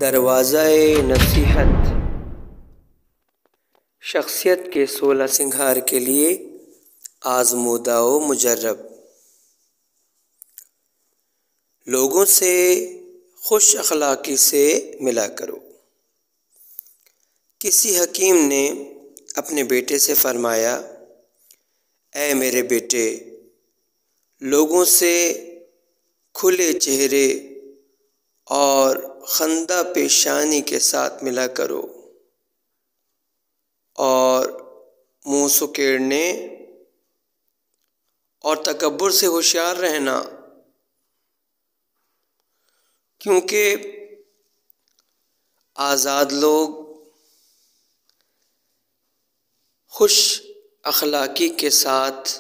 دروازہ نصیحت شخصیت کے 16 سنگھار کے لیے آزمودہ و مجرب۔ لوگوں سے خوش اخلاقی سے ملا کرو۔ کسی حکیم نے اپنے بیٹے سے فرمایا، اے میرے بیٹے، لوگوں سے کھلے چہرے اور خندہ پیشانی کے ساتھ ملا کرو اور منہ سکیڑنے اور تکبر سے ہوشیار رہنا، کیونکہ آزاد لوگ خوش اخلاقی کے ساتھ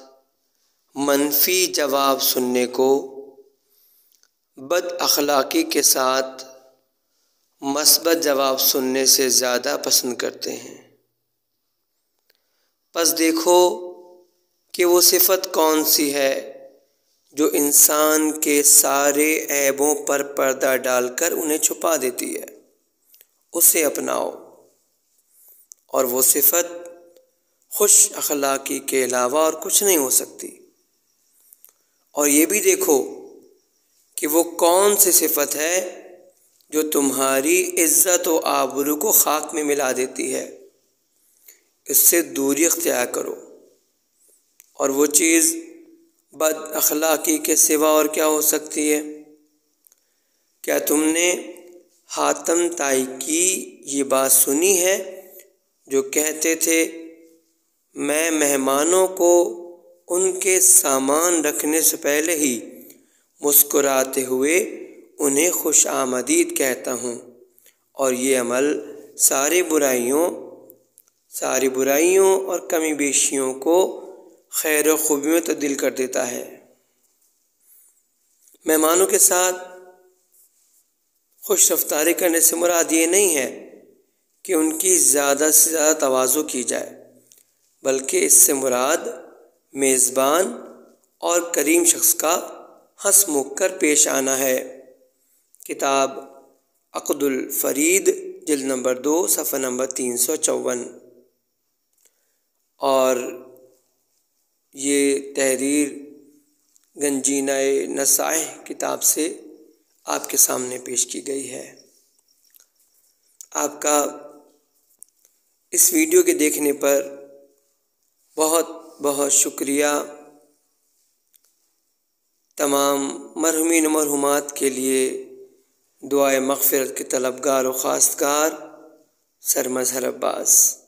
منفی جواب سننے کو بد اخلاقی کے ساتھ مثبت جواب سننے سے زیادہ پسند کرتے ہیں۔ پس دیکھو کہ وہ صفت کون سی ہے جو انسان کے سارے عیبوں پر پردہ ڈال کر انہیں چھپا دیتی ہے، اسے اپناؤ، اور وہ صفت خوش اخلاقی کے علاوہ اور کچھ نہیں ہو سکتی۔ اور یہ بھی دیکھو کہ وہ کون سی صفت ہے جو تمہاری عزت و آبرو کو خاک میں ملا دیتی ہے، اس سے دوری اختیار کرو۔ اور وہ چیز بد اخلاقی کے سوا اور کیا ہو سکتی ہے؟ کیا تم نے حاتم طائی کی یہ بات سنی ہے جو کہتے تھے، میں مہمانوں کو ان کے سامان رکھنے سے پہلے ہی مسکراتے ہوئے انہیں خوش آمدید کہتا ہوں، اور یہ عمل ساری برائیوں اور کمی بیشیوں کو خیر و خوبی میں تبدیل کر دیتا ہے۔ مہمانوں کے ساتھ خوش رفتاری کرنے سے مراد یہ نہیں ہے کہ ان کی زیادہ سے زیادہ تواضع کی جائے، بلکہ اس سے مراد میزبان اور کریم شخص کا ہنس مکھ کر پیش آنا ہے۔ کتاب عقد الفرید، جلد نمبر 2، صفحہ نمبر 354۔ اور یہ تحریر گنجینہ نصائح کتاب سے آپ کے سامنے پیش کی گئی ہے۔ آپ کا اس ویڈیو کے دیکھنے پر بہت بہت شکریہ۔ تمام مرحومین و مرحومات کے لیے دعائے مغفرت کے طلبگار و خواستگار، سر مظہر عباس۔